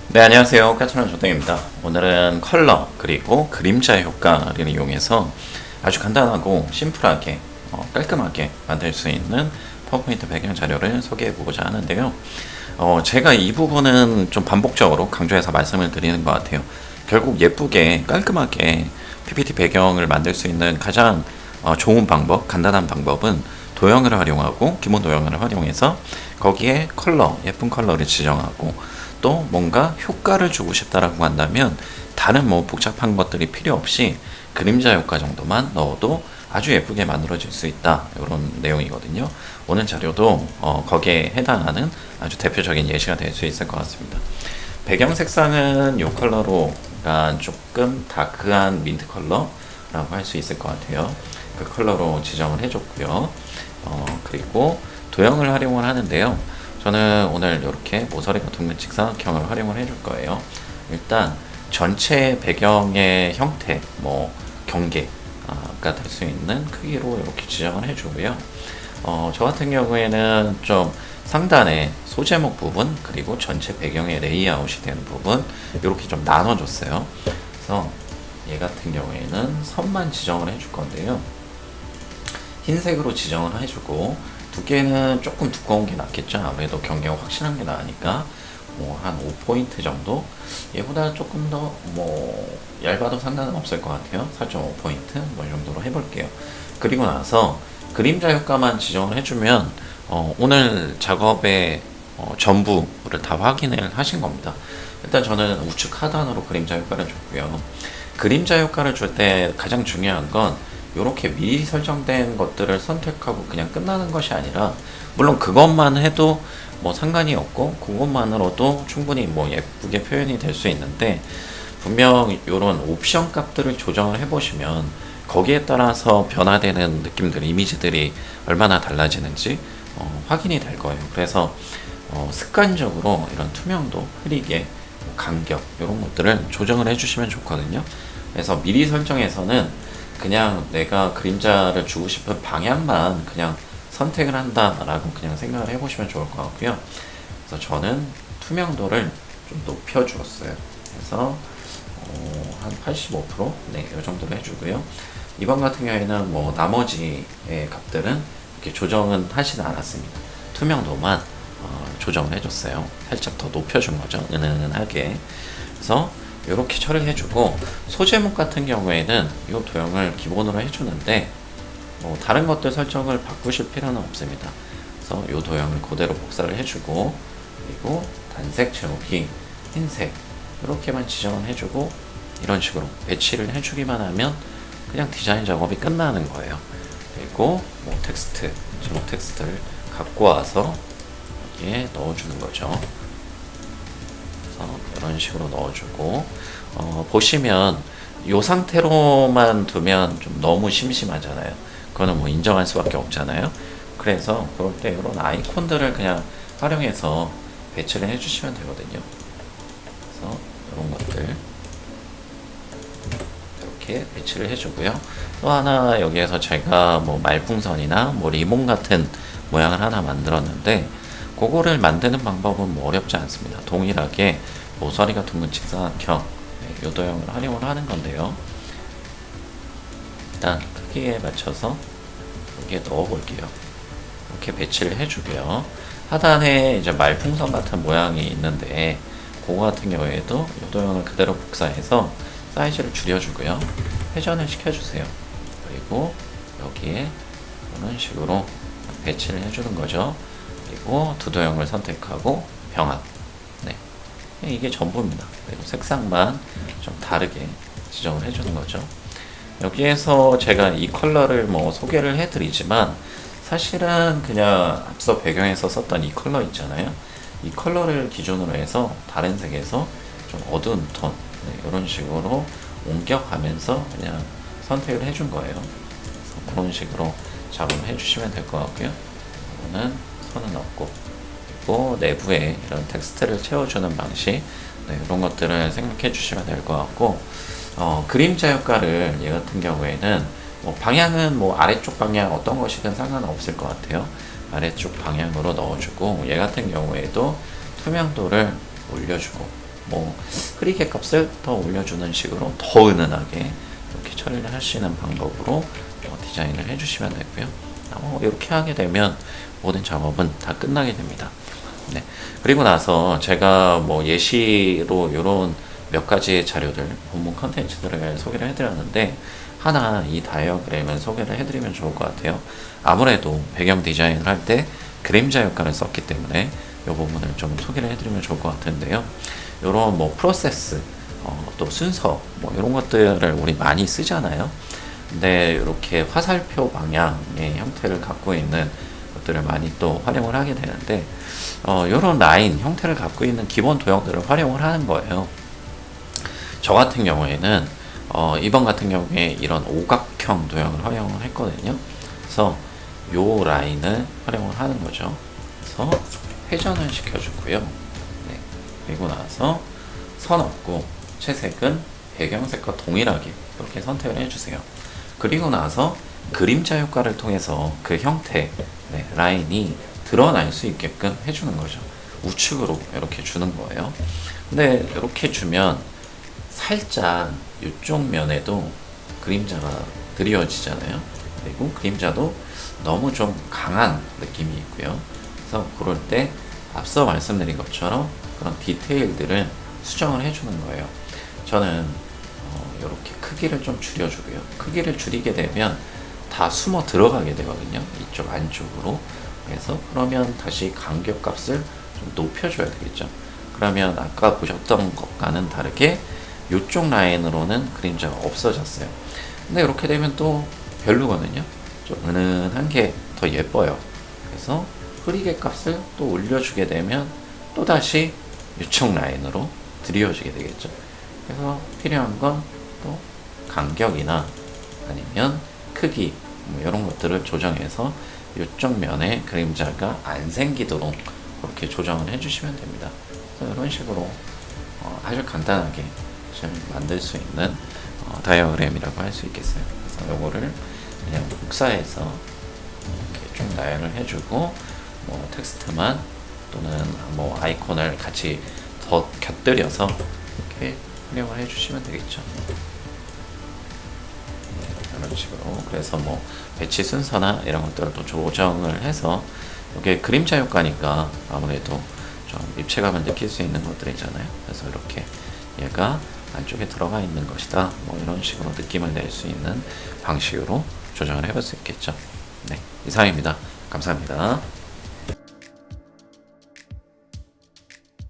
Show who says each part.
Speaker 1: 네, 안녕하세요. 까천한 조땡입니다. 오늘은 컬러 그리고 그림자 효과를 이용해서 아주 간단하고 심플하게 깔끔하게 만들 수 있는 파워포인트 배경 자료를 소개해 보고자 하는데요. 제가 이 부분은 좀 반복적으로 강조해서 말씀을 드리는 것 같아요. 결국 예쁘게 깔끔하게 PPT 배경을 만들 수 있는 가장 좋은 방법, 간단한 방법은 도형을 활용하고 기본 도형을 활용해서 거기에 컬러, 예쁜 컬러를 지정하고 또 뭔가 효과를 주고 싶다라고 한다면 다른 뭐 복잡한 것들이 필요 없이 그림자 효과 정도만 넣어도 아주 예쁘게 만들어질 수 있다, 이런 내용이거든요. 오늘 자료도 거기에 해당하는 아주 대표적인 예시가 될 수 있을 것 같습니다. 배경 색상은 이 컬러로 조금 다크한 민트 컬러라고 할 수 있을 것 같아요. 그 컬러로 지정을 해줬고요. 그리고 도형을 활용을 하는데요. 저는 오늘 이렇게 모서리가 둥근 직사각형을 활용을 해줄 거예요. 일단 전체 배경의 형태, 뭐 경계가 될 수 있는 크기로 이렇게 지정을 해주고요. 저 같은 경우에는 좀 상단에 소제목 부분 그리고 전체 배경의 레이아웃이 되는 부분 이렇게 좀 나눠줬어요. 그래서 얘 같은 경우에는 선만 지정을 해줄 건데요. 흰색으로 지정을 해주고 두께는 조금 두꺼운 게 낫겠죠. 아무래도 경계가 확실한 게 나으니까 뭐 한 5포인트 정도, 얘보다 조금 더 뭐 얇아도 상관은 없을 것 같아요. 4.5포인트 뭐 이 정도로 해볼게요. 그리고 나서 그림자 효과만 지정을 해주면 오늘 작업의 전부를 다 확인을 하신 겁니다. 일단 저는 우측 하단으로 그림자 효과를 줬고요. 그림자 효과를 줄 때 가장 중요한 건 이렇게 미리 설정된 것들을 선택하고 그냥 끝나는 것이 아니라, 물론 그것만 해도 뭐 상관이 없고 그것만으로도 충분히 뭐 예쁘게 표현이 될 수 있는데, 분명 이런 옵션 값들을 조정을 해보시면 거기에 따라서 변화되는 느낌들, 이미지들이 얼마나 달라지는지 확인이 될 거예요. 그래서 습관적으로 이런 투명도, 흐리게, 간격 이런 것들을 조정을 해주시면 좋거든요. 그래서 미리 설정해서는 그냥 내가 그림자를 주고 싶은 방향만 그냥 선택을 한다라고 그냥 생각을 해보시면 좋을 것 같고요. 그래서 저는 투명도를 좀 높여주었어요. 그래서 한 85%? 네, 이 정도로 해주고요. 이번 같은 경우에는 뭐 나머지의 값들은 이렇게 조정은 하진 않았습니다. 투명도만 조정을 해줬어요. 살짝 더 높여준 거죠. 은은하게. 그래서 이렇게 처리를 해주고, 소제목 같은 경우에는 이 도형을 기본으로 해주는데 뭐 다른 것들 설정을 바꾸실 필요는 없습니다. 그래서 이 도형을 그대로 복사를 해주고, 그리고 단색 제목이 흰색 이렇게만 지정을 해주고, 이런 식으로 배치를 해주기만 하면 그냥 디자인 작업이 끝나는 거예요. 그리고 뭐 텍스트, 제목 텍스트를 갖고 와서 여기에 넣어주는 거죠. 이런 식으로 넣어주고, 보시면 이 상태로만 두면 좀 너무 심심하잖아요. 그거는 뭐 인정할 수밖에 없잖아요. 그래서 그럴 때 이런 아이콘들을 그냥 활용해서 배치를 해주시면 되거든요. 그래서 이런 것들 이렇게 배치를 해주고요. 또 하나, 여기에서 제가 뭐 말풍선이나 뭐 리본 같은 모양을 하나 만들었는데, 그거를 만드는 방법은 뭐 어렵지 않습니다. 동일하게 모서리가 둥근 직사각형 요도형을 활용을 하는 건데요. 일단 크기에 맞춰서 여기에 넣어 볼게요. 이렇게 배치를 해주고요. 하단에 이제 말풍선 같은 모양이 있는데, 그거 같은 경우에도 요도형을 그대로 복사해서 사이즈를 줄여주고요. 회전을 시켜주세요. 그리고 여기에 이런 식으로 배치를 해주는 거죠. 그리고 두 도형을 선택하고 병합. 네, 이게 전부입니다. 그리고 색상만 좀 다르게 지정을 해주는 거죠. 여기에서 제가 이 컬러를 뭐 소개를 해드리지만, 사실은 그냥 앞서 배경에서 썼던 이 컬러 있잖아요. 이 컬러를 기준으로 해서 다른 색에서 좀 어두운 톤, 네, 이런 식으로 옮겨가면서 그냥 선택을 해준 거예요. 그래서 그런 식으로 작업을 해주시면 될 것 같고요. 이거는 선은 없고, 그리고 내부에 이런 텍스트를 채워주는 방식, 네, 이런 것들을 생각해 주시면 될 것 같고, 그림자 효과를 얘 같은 경우에는 뭐 방향은 뭐 아래쪽 방향 어떤 것이든 상관은 없을 것 같아요. 아래쪽 방향으로 넣어주고, 얘 같은 경우에도 투명도를 올려주고, 뭐 흐리게 값을 더 올려주는 식으로 더 은은하게 이렇게 처리를 할 수 있는 방법으로 디자인을 해주시면 되고요. 이렇게 하게 되면 모든 작업은 다 끝나게 됩니다. 네. 그리고 나서 제가 뭐 예시로 이런 몇 가지의 자료들, 본문 컨텐츠들을 소개를 해드렸는데 하나 이 다이어그램을 소개를 해드리면 좋을 것 같아요. 아무래도 배경 디자인을 할 때 그림자 효과를 썼기 때문에 이 부분을 좀 소개를 해드리면 좋을 것 같은데요. 이런 뭐 프로세스, 또 순서, 뭐 이런 것들을 우리 많이 쓰잖아요. 근데 이렇게 화살표 방향의 형태를 갖고 있는 것들을 많이 또 활용을 하게 되는데, 이런 라인 형태를 갖고 있는 기본 도형들을 활용을 하는 거예요. 저 같은 경우에는 이번 같은 경우에 이런 오각형 도형을 활용을 했거든요. 그래서 요 라인을 활용을 하는 거죠. 그래서 회전을 시켜주고요. 네. 그리고 나서 선 없고 채색은 배경색과 동일하게 이렇게 선택을 해주세요. 그리고 나서 그림자 효과를 통해서 그 형태, 네, 라인이 드러날 수 있게끔 해주는 거죠. 우측으로 이렇게 주는 거예요. 근데 이렇게 주면 살짝 이쪽 면에도 그림자가 드리워지잖아요. 그리고 그림자도 너무 좀 강한 느낌이 있고요. 그래서 그럴 때 앞서 말씀드린 것처럼 그런 디테일들을 수정을 해주는 거예요. 저는 이렇게 크기를 좀 줄여주고요. 크기를 줄이게 되면 다 숨어 들어가게 되거든요. 이쪽 안쪽으로. 그래서 그러면 다시 간격값을 좀 높여줘야 되겠죠. 그러면 아까 보셨던 것과는 다르게 이쪽 라인으로는 그림자가 없어졌어요. 근데 이렇게 되면 또 별로거든요. 좀 은은한 게 더 예뻐요. 그래서 흐리게 값을 또 올려주게 되면 또다시 이쪽 라인으로 드리워지게 되겠죠. 그래서 필요한 건 또 간격이나 아니면 크기 뭐 이런 것들을 조정해서 이쪽 면에 그림자가 안 생기도록 그렇게 조정을 해주시면 됩니다. 그래서 이런 식으로 아주 간단하게 잘 만들 수 있는 다이어그램이라고 할 수 있겠어요. 그래서 요거를 그냥 복사해서 이렇게 쭉 나열을 해주고 뭐 텍스트만 또는 뭐 아이콘을 같이 더 곁들여서 이렇게 활용을 해주시면 되겠죠. 이런 식으로. 그래서 뭐 배치 순서나 이런 것들을 또 조정을 해서 이게 그림자 효과니까 아무래도 좀 입체감을 느낄 수 있는 것들이잖아요. 그래서 이렇게 얘가 안쪽에 들어가 있는 것이다. 뭐 이런 식으로 느낌을 낼 수 있는 방식으로 조정을 해볼 수 있겠죠. 네, 이상입니다. 감사합니다.